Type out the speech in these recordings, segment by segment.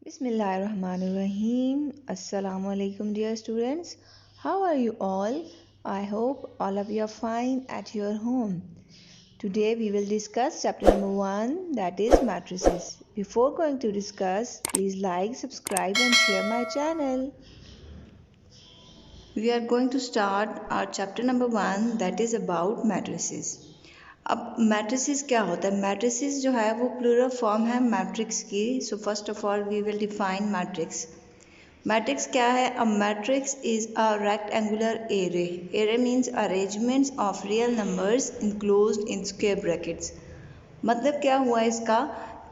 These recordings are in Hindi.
Bismillahirrahmanirrahim. Assalamu alaikum, dear students. How are you all? I hope all of you are fine at your home. Today we will discuss chapter number 1, that is matrices. Before going to discuss, please like, subscribe and share my channel. We are going to start our chapter number 1, that is about matrices. अब मैट्रिसेस क्या होता है? मैट्रिसेस जो है वो प्लूरल फॉर्म है मैट्रिक्स की. So first of all we will define matrix. Matrix क्या है? A matrix is a rectangular array. Array means arrangements of real numbers enclosed in square brackets. मतलब क्या हुआ इसका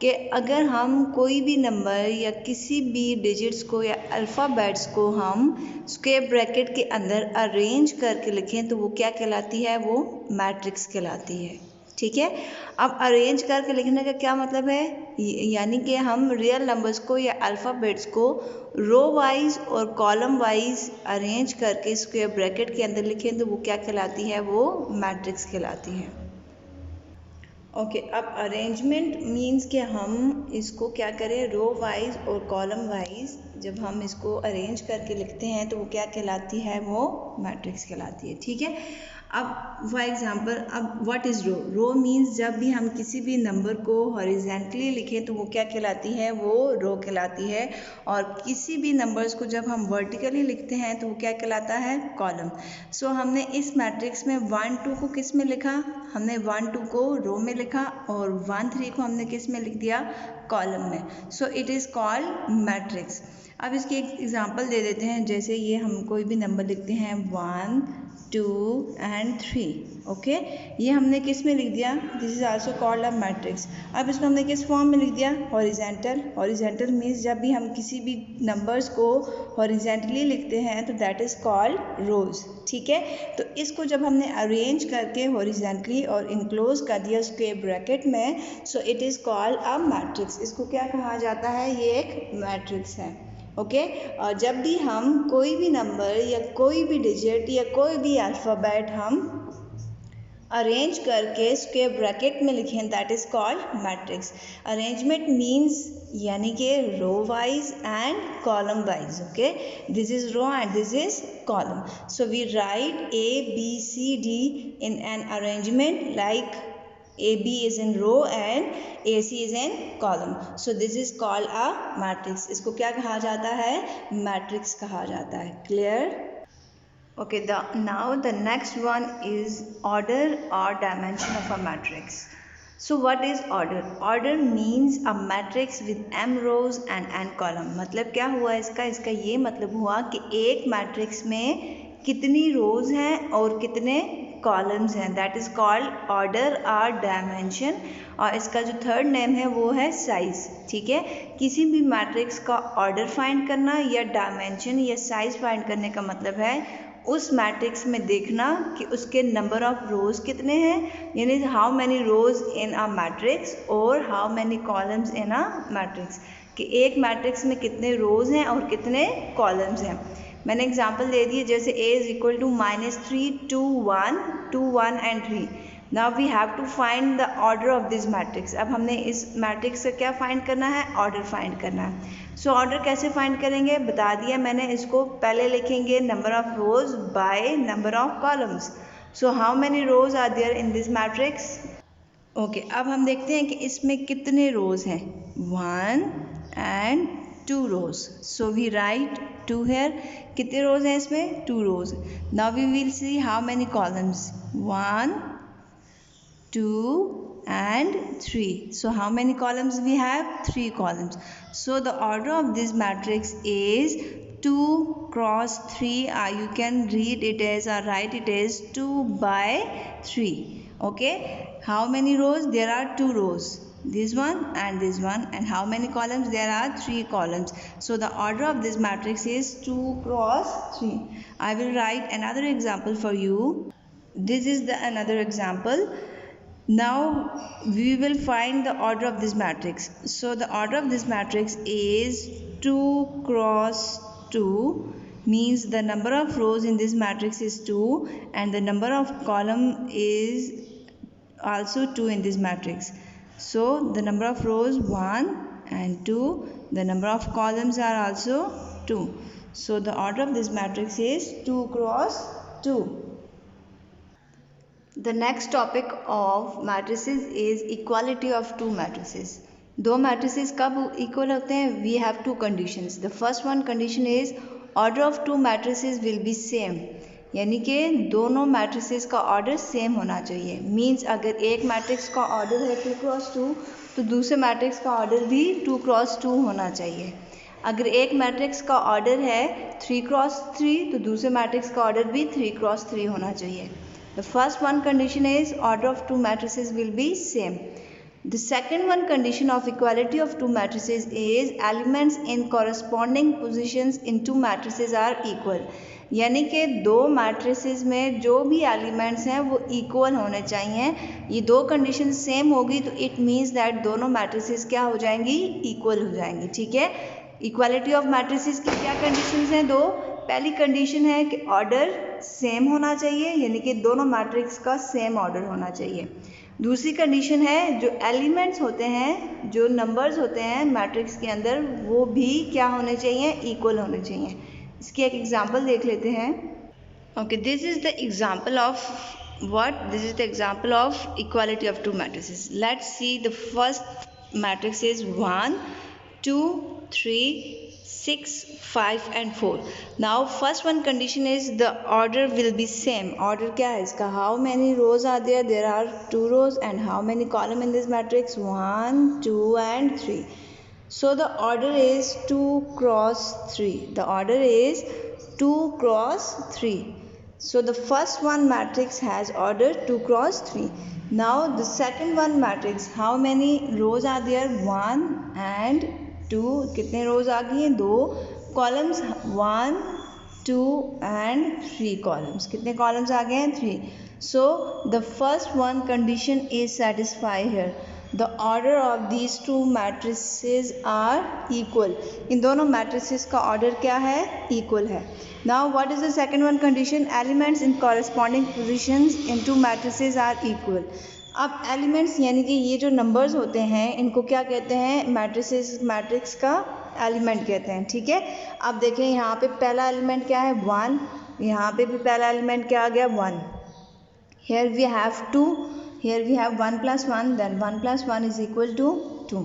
कि अगर हम कोई भी नंबर या किसी भी डिजिट्स को या अल्फ़ाबेट्स को हम स्क्वायर ब्रैकेट के अंदर अरेंज करके लिखें तो वो क्या कहलाती है? वो मैट्रिक्स कहलाती है. ठीक है. अब अरेंज करके लिखने का क्या मतलब है? यानी कि हम रियल नंबर्स को या अल्फ़ाबेट्स को रो वाइज और कॉलम वाइज अरेंज करके स्क्वायर ब्रैकेट के अंदर लिखें तो वो क्या कहलाती है? वो मैट्रिक्स कहलाती है. ओके. अब अरेंजमेंट मीन्स कि हम इसको क्या करें? रो वाइज और कॉलम वाइज जब हम इसको अरेंज करके लिखते हैं तो वो क्या कहलाती है? वो मैट्रिक्स कहलाती है. ठीक है. अब फॉर एग्जांपल, अब what is row? Row means जब भी हम किसी भी नंबर को हॉरिजेंटली लिखें तो वो क्या कहलाती है? वो रो कहलाती है. और किसी भी नंबर्स को जब हम वर्टिकली लिखते हैं तो वो क्या कहलाता है? कॉलम. सो हमने इस मैट्रिक्स में 1 2 को किस में लिखा? हमने 1 2 को रो में लिखा और 1 3 को हमने किस में लिख दिया? कॉलम में. So it is called matrix. अब इसकी एक एग्जांपल दे देते हैं. जैसे ये हम कोई भी नंबर लिखते हैं 1 2 and 3. ओके. ये हमने किस में लिख दिया? This is also called a matrix. अब इसको हमने किस फॉर्म में लिख दिया? हॉरिजेंटल. हॉरिजेंटल मीन्स जब भी हम किसी भी नंबर्स को हॉरिजेंटली लिखते हैं तो दैट इज कॉल्ड रोज. ठीक है. तो इसको जब हमने अरेंज करके हॉरिजेंटली और इनक्लोज कर दिया स्क्वायर ब्रैकेट में, so it is called a matrix. इसको क्या कहा जाता है? ये एक मैट्रिक्स है. ओके. और जब भी हम कोई भी नंबर या कोई भी डिजिट या कोई भी अल्फ़ाबेट हम अरेंज करके स्क्वायर ब्रैकेट में लिखें that is called matrix. Arrangement means यानी कि row wise and column wise. Okay. This is row and this is column. So we write ABCD in an arrangement like AB is in row and AC is in column. So this is called a matrix. इसको क्या कहा जाता है? मैट्रिक्स कहा जाता है. Clear? Okay. Now the next one is order or dimension of a matrix. So what is order? Order means a matrix with m rows and n column. मतलब क्या हुआ इसका? इसका ये मतलब हुआ कि एक मैट्रिक्स में कितनी रोज हैं और कितने कॉलम्स हैं. दैट इज कॉल्ड ऑर्डर और डायमेंशन. और इसका जो थर्ड नेम है वो है साइज. ठीक है. किसी भी मैट्रिक्स का ऑर्डर फाइंड करना या डायमेंशन या साइज फाइंड करने का मतलब है उस मैट्रिक्स में देखना कि उसके नंबर ऑफ रोज कितने हैं, यानी how many rows in a matrix और how many columns in a matrix. कि एक मैट्रिक्स में कितने रोज हैं और कितने कॉलम्स हैं. मैंने एग्जांपल दे दिए. जैसे A is equal to -3 2 1 2 1 and 3. Now we have to find the order of this matrix. अब हमने इस मैट्रिक्स का क्या फाइंड करना है? ऑर्डर फाइंड करना है. सो ऑर्डर कैसे फाइंड करेंगे? बता दिया मैंने. इसको पहले लिखेंगे number of rows by number of columns. So how many rows are there in this matrix? Okay. अब हम देखते हैं कि इसमें कितने रोज हैं. 1 and 2 rows. So we write 2 here. कितने रोज हैं इसमें? 2 rows. Now we will see how many columns. 1 2 and 3. So how many columns we have? 3 columns. So the order of this matrix is 2 cross 3. You can read it as or write it as 2 by 3. Okay. How many rows? There are 2 rows. This one and this one. And how many columns? There are 3 columns. So the order of this matrix is 2 cross 3. I will write another example for you. This is the another example. Now we will find the order of this matrix. So the order of this matrix is 2 cross 2, means the number of rows in this matrix is 2 and the number of column is also 2 in this matrix. So the number of rows 1 and 2 The number of columns are also 2. So the order of this matrix is 2 cross 2. The next topic of matrices is equality of two matrices. दो matrices कब equal होते हैं? We have two conditions. The first one condition is order of two matrices will be same. यानी कि दोनों matrices का order same होना चाहिए. Means अगर एक matrix का order है 2 cross 2 तो दूसरे matrix का order भी 2 cross 2 होना चाहिए. अगर एक मैट्रिक्स का ऑर्डर है 3 क्रॉस 3 तो दूसरे मैट्रिक्स का ऑर्डर भी 3 क्रॉस 3 होना चाहिए. The first one condition is order of two matrices will be same. The second one condition of equality of two matrices is elements in corresponding positions in two matrices are equal. यानी कि दो मैट्रिसेस में जो भी एलिमेंट्स हैं वो इक्वल होने चाहिए. ये दो कंडीशन सेम होगी तो इट मीन्स दैट दोनों मैट्रिसेस क्या हो जाएंगी? इक्वल हो जाएंगी. ठीक है. इक्वालिटी ऑफ मैट्रिसेस की क्या कंडीशंस हैं? दो. पहली कंडीशन है कि ऑर्डर सेम होना चाहिए यानी कि दोनों मैट्रिक्स का सेम ऑर्डर होना चाहिए. दूसरी कंडीशन है जो एलिमेंट्स होते हैं, जो नंबर्स होते हैं मैट्रिक्स के अंदर, वो भी क्या होने चाहिए? इक्वल होने चाहिए. इसकी एक एग्जांपल देख लेते हैं. Okay, this is the example of what? This is the example of equality of two matrices. Let's see the first matrix is 1 2 3 6 5 and 4. Now first one condition is the order will be same. Order क्या है इसका? How many rows are there? There are 2 rows. And how many column in this matrix? 1 2 and 3. So the order is 2 cross 3. The order is 2 cross 3. So the first one matrix has order 2 cross 3. Now the second one matrix, how many rows are there? 1 and 2. कितने rows आ गई हैं? 2. columns 1 2 and 3 columns. कितने columns आ गए हैं? 3. So the first one condition is satisfied here. The order of these two matrices are equal. इन दोनों matrices का order क्या है? Equal है. Now what is the second one condition? Elements in corresponding positions in two matrices are equal. अब एलिमेंट्स यानी कि ये जो नंबर्स होते हैं इनको क्या कहते हैं? मैट्रिसेस, मैट्रिक्स का एलिमेंट कहते हैं. ठीक है. अब देखें यहाँ पे पहला एलिमेंट क्या है? 1. यहाँ पे भी पहला एलिमेंट क्या आ गया? 1. Here we have 2. Here we have 1 plus 1. Then 1 plus 1 is equal to 2.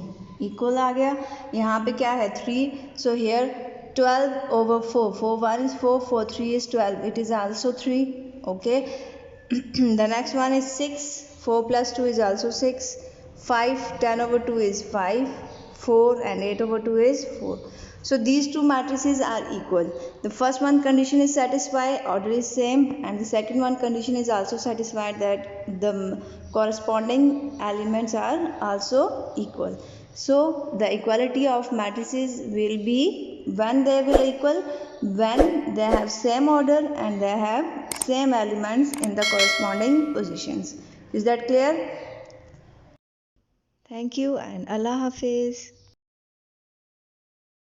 Equal आ गया. यहाँ पे क्या है? 3. So here 12 over 4. 4 1 is 4. 4 3 is 12. It is also 3. Okay. The next one is 6. 4 plus 2 is also 6. 5 10 over 2 is 5. 4 and 8 over 2 is 4. So these two matrices are equal. The first one condition is satisfied, order is same, and the second one condition is also satisfied that the corresponding elements are also equal. So the equality of matrices will be when they will equal, when they have same order and they have same elements in the corresponding positions. Is that clear? Thank you and Allah Hafiz.